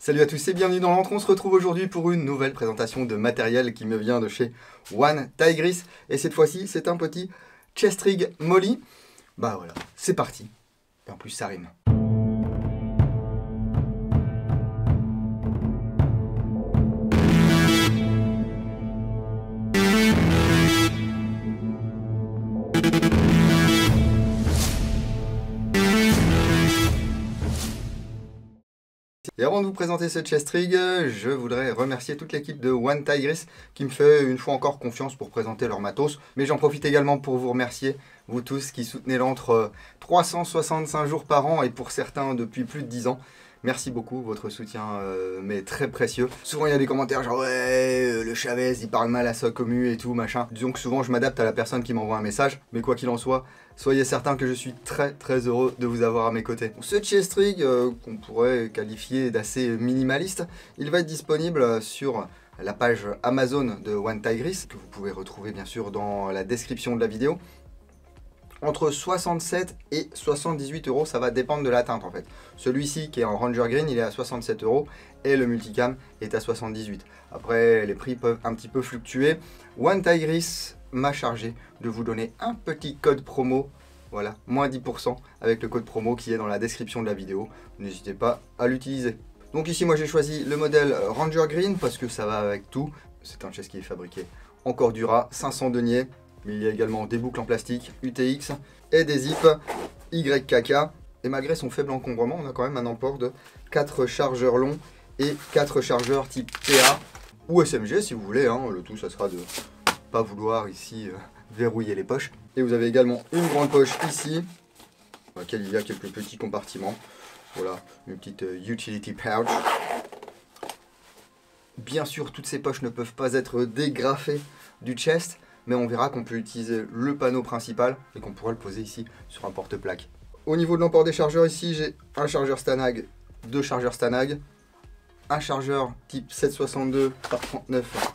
Salut à tous et bienvenue dans l'entre. On se retrouve aujourd'hui pour une nouvelle présentation de matériel qui me vient de chez One Tigris. Et cette fois-ci, c'est un petit chest rig Molly. Bah voilà, c'est parti. Et en plus, ça rime. Et avant de vous présenter ce chest rig, je voudrais remercier toute l'équipe de One Tigris qui me fait une fois encore confiance pour présenter leur matos. Mais j'en profite également pour vous remercier, vous tous qui soutenez l'entre 365 jours par an et pour certains depuis plus de 10 ans. Merci beaucoup, votre soutien m'est très précieux. Souvent il y a des commentaires genre ouais, le Chavez il parle mal à sa commu et tout machin. Disons que souvent je m'adapte à la personne qui m'envoie un message, mais quoi qu'il en soit, soyez certains que je suis très heureux de vous avoir à mes côtés. Ce chest rig qu'on pourrait qualifier d'assez minimaliste, il va être disponible sur la page Amazon de One Tigris, que vous pouvez retrouver bien sûr dans la description de la vidéo. Entre 67 et 78 euros, ça va dépendre de la teinte en fait. Celui-ci qui est en Ranger Green, il est à 67 euros et le Multicam est à 78. Après, les prix peuvent un petit peu fluctuer. One Tigris m'a chargé de vous donner un petit code promo, voilà, moins 10% avec le code promo qui est dans la description de la vidéo. N'hésitez pas à l'utiliser. Donc ici, moi j'ai choisi le modèle Ranger Green parce que ça va avec tout. C'est un chest qui est fabriqué en Cordura, 500 deniers. Mais il y a également des boucles en plastique, UTX et des zips YKK. Et malgré son faible encombrement, on a quand même un emport de 4 chargeurs longs et 4 chargeurs type TA ou SMG si vous voulez. Hein. Le tout, ça sera de pas vouloir ici verrouiller les poches. Et vous avez également une grande poche ici, dans laquelle il y a quelques petits compartiments. Voilà, une petite utility pouch. Bien sûr, toutes ces poches ne peuvent pas être dégrafées du chest, mais on verra qu'on peut utiliser le panneau principal et qu'on pourra le poser ici sur un porte-plaque. Au niveau de l'emport des chargeurs, ici j'ai un chargeur Stanag, deux chargeurs Stanag, un chargeur type 762 par 39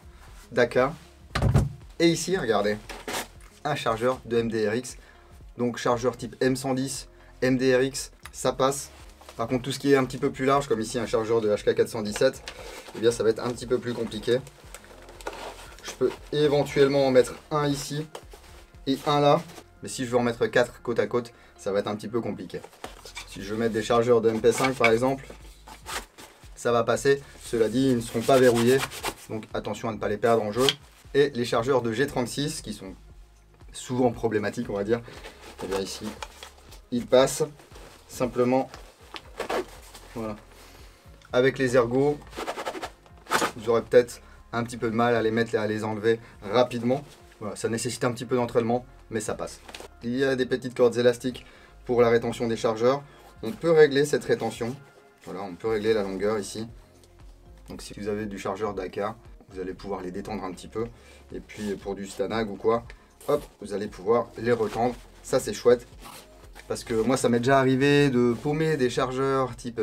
d'AK, et ici, regardez, un chargeur de MDRX, donc chargeur type M110, MDRX, ça passe. Par contre, tout ce qui est un petit peu plus large, comme ici un chargeur de HK417, eh bien ça va être un petit peu plus compliqué. Je peux éventuellement en mettre un ici et un là, mais si je veux en mettre 4 côte à côte, ça va être un petit peu compliqué. Si je veux mettre des chargeurs de MP5 par exemple, ça va passer. Cela dit, ils ne seront pas verrouillés, donc attention à ne pas les perdre en jeu. Et les chargeurs de G36 qui sont souvent problématiques, on va dire, et bien ici, ils passent simplement. Voilà. Avec les ergots, vous aurez peut-être un petit peu de mal à les mettre et à les enlever rapidement. Voilà, ça nécessite un petit peu d'entraînement, mais ça passe. Il y a des petites cordes élastiques pour la rétention des chargeurs. On peut régler cette rétention. Voilà, on peut régler la longueur ici. Donc si vous avez du chargeur d'AK, vous allez pouvoir les détendre un petit peu. Et puis pour du Stanag ou quoi, hop, vous allez pouvoir les retendre. Ça c'est chouette. Parce que moi ça m'est déjà arrivé de paumer des chargeurs type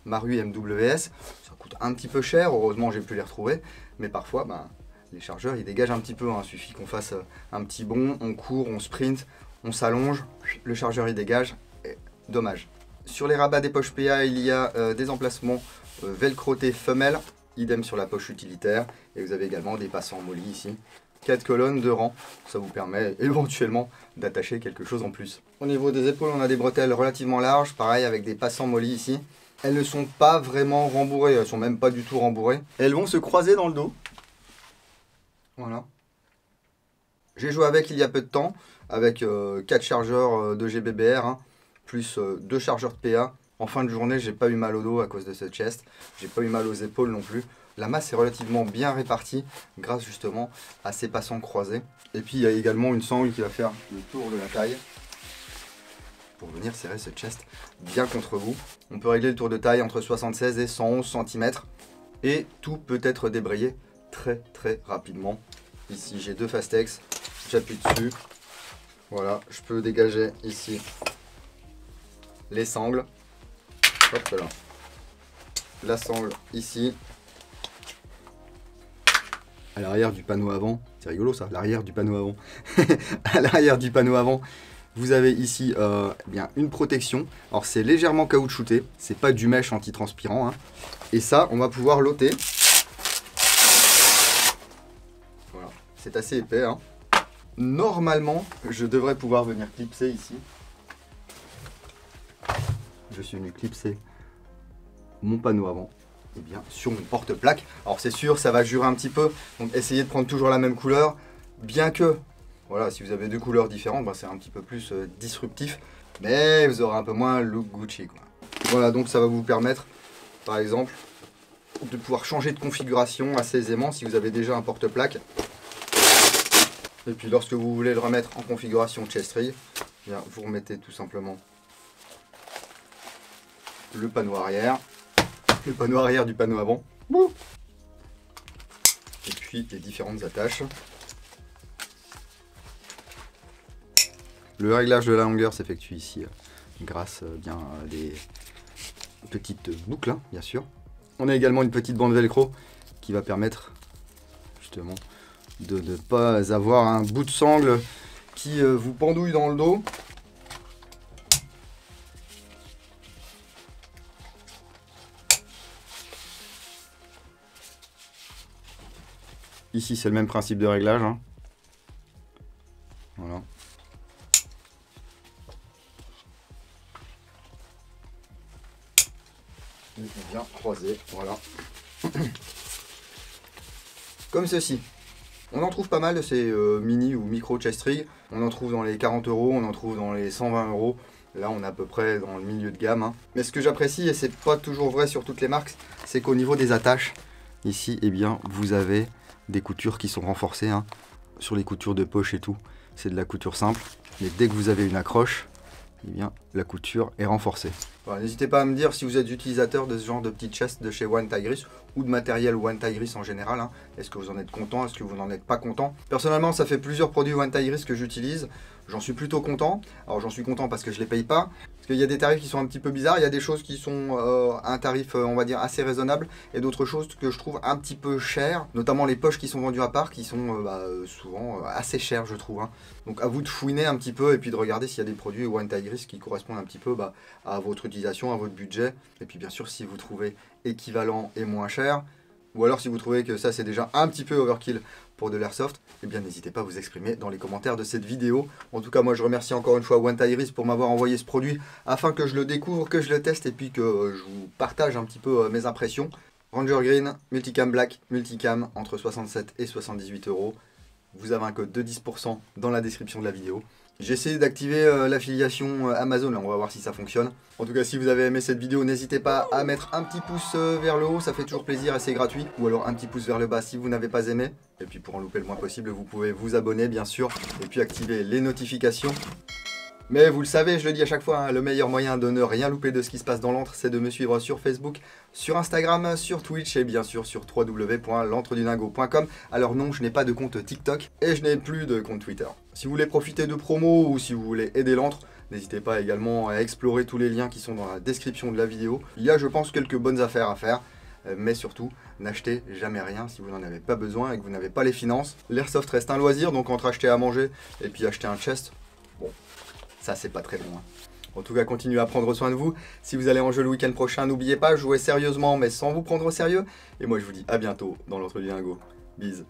Marui MWS. Ça coûte un petit peu cher, heureusement j'ai pu les retrouver. Mais parfois, ben, les chargeurs, ils dégagent un petit peu. Il suffit qu'on fasse un petit bond, on court, on sprint, on s'allonge. Le chargeur, il dégage. Et dommage. Sur les rabats des poches PA, il y a des emplacements velcrotés femelles. Idem sur la poche utilitaire. Et vous avez également des passants Molly ici. 4 colonnes de rang. Ça vous permet éventuellement d'attacher quelque chose en plus. Au niveau des épaules, on a des bretelles relativement larges. Pareil avec des passants Molly ici. Elles ne sont pas vraiment rembourrées, elles sont même pas du tout rembourrées. Elles vont se croiser dans le dos. Voilà. J'ai joué avec il y a peu de temps, avec 4 chargeurs de GBBR, hein, plus 2 chargeurs de PA. En fin de journée, j'ai pas eu mal au dos à cause de ce chest. J'ai pas eu mal aux épaules non plus. La masse est relativement bien répartie grâce justement à ces passants croisés. Et puis il y a également une sangle qui va faire le tour de la taille, pour venir serrer ce chest bien contre vous. On peut régler le tour de taille entre 76 et 111 cm et tout peut être débrayé très rapidement. Ici j'ai deux Fastex, j'appuie dessus, voilà, je peux dégager ici les sangles, hop là, la sangle ici, à l'arrière du panneau avant, c'est rigolo ça, l'arrière du panneau avant, à l'arrière du panneau avant, Vous avez ici bien une protection. Alors c'est légèrement caoutchouté, c'est pas du mesh antitranspirant, hein. Et ça, on va pouvoir l'ôter. Voilà, c'est assez épais, hein. Normalement, je devrais pouvoir venir clipser ici. Je suis venu clipser mon panneau avant, et bien sur mon porte-plaque. Alors c'est sûr, ça va jurer un petit peu, donc essayez de prendre toujours la même couleur, bien que, voilà, si vous avez deux couleurs différentes, ben, c'est un petit peu plus disruptif, mais vous aurez un peu moins le look Gucci, quoi. Voilà, donc ça va vous permettre, par exemple, de pouvoir changer de configuration assez aisément si vous avez déjà un porte-plaque. Et puis lorsque vous voulez le remettre en configuration chest rig, bien, vous remettez tout simplement le panneau arrière du panneau avant, et puis les différentes attaches. Le réglage de la longueur s'effectue ici grâce bien à des petites boucles, hein, bien sûr. On a également une petite bande velcro qui va permettre justement de ne pas avoir un bout de sangle qui vous pendouille dans le dos. Ici c'est le même principe de réglage, hein. Voilà. Et bien croisé, voilà. Comme ceci. On en trouve pas mal de ces mini ou micro chest rig. On en trouve dans les 40 €, on en trouve dans les 120 €. Là, on est à peu près dans le milieu de gamme, hein. Mais ce que j'apprécie, et c'est pas toujours vrai sur toutes les marques, c'est qu'au niveau des attaches, ici, eh bien, vous avez des coutures qui sont renforcées, hein. Sur les coutures de poche et tout, c'est de la couture simple. Mais dès que vous avez une accroche, eh bien, la couture est renforcée. Voilà, n'hésitez pas à me dire si vous êtes utilisateur de ce genre de petite chest de chez One Tigris ou de matériel One Tigris en général, hein. Est-ce que vous en êtes content? Est-ce que vous n'en êtes pas content? Personnellement, ça fait plusieurs produits One Tigris que j'utilise. J'en suis plutôt content. Alors j'en suis content parce que je ne les paye pas. Parce qu'il y a des tarifs qui sont un petit peu bizarres. Il y a des choses qui sont à un tarif, on va dire, assez raisonnable. Et d'autres choses que je trouve un petit peu chères. Notamment les poches qui sont vendues à part, qui sont souvent assez chères, je trouve, hein. Donc à vous de fouiner un petit peu et puis de regarder s'il y a des produits One Tigris qui correspondent un petit peu à votre utilisation, à votre budget. Et puis bien sûr, si vous trouvez équivalent et moins cher, ou alors si vous trouvez que ça c'est déjà un petit peu overkill pour de l'airsoft, eh bien n'hésitez pas à vous exprimer dans les commentaires de cette vidéo. En tout cas, moi je remercie encore une fois One Tigris pour m'avoir envoyé ce produit afin que je le découvre, que je le teste et puis que je vous partage un petit peu mes impressions. Ranger Green, Multicam Black, Multicam entre 67 et 78 €. Vous avez un code de 10% dans la description de la vidéo. J'ai essayé d'activer l'affiliation Amazon, là, on va voir si ça fonctionne. En tout cas, si vous avez aimé cette vidéo, n'hésitez pas à mettre un petit pouce vers le haut, ça fait toujours plaisir et c'est gratuit. Ou alors un petit pouce vers le bas si vous n'avez pas aimé. Et puis pour en louper le moins possible, vous pouvez vous abonner bien sûr. Et puis activer les notifications. Mais vous le savez, je le dis à chaque fois, hein, le meilleur moyen de ne rien louper de ce qui se passe dans l'antre, c'est de me suivre sur Facebook, sur Instagram, sur Twitch et bien sûr sur www.l'antredudingo.com. Alors non, je n'ai pas de compte TikTok et je n'ai plus de compte Twitter. Si vous voulez profiter de promos ou si vous voulez aider l'antre, n'hésitez pas également à explorer tous les liens qui sont dans la description de la vidéo. Il y a, je pense, quelques bonnes affaires à faire. Mais surtout, n'achetez jamais rien si vous n'en avez pas besoin et que vous n'avez pas les finances. L'airsoft reste un loisir, donc entre acheter à manger et puis acheter un chest, bon, ça c'est pas très bon, hein. En tout cas, continuez à prendre soin de vous. Si vous allez en jeu le week-end prochain, n'oubliez pas, jouez sérieusement mais sans vous prendre au sérieux. Et moi je vous dis à bientôt dans l'Entre du Dingo. Bise.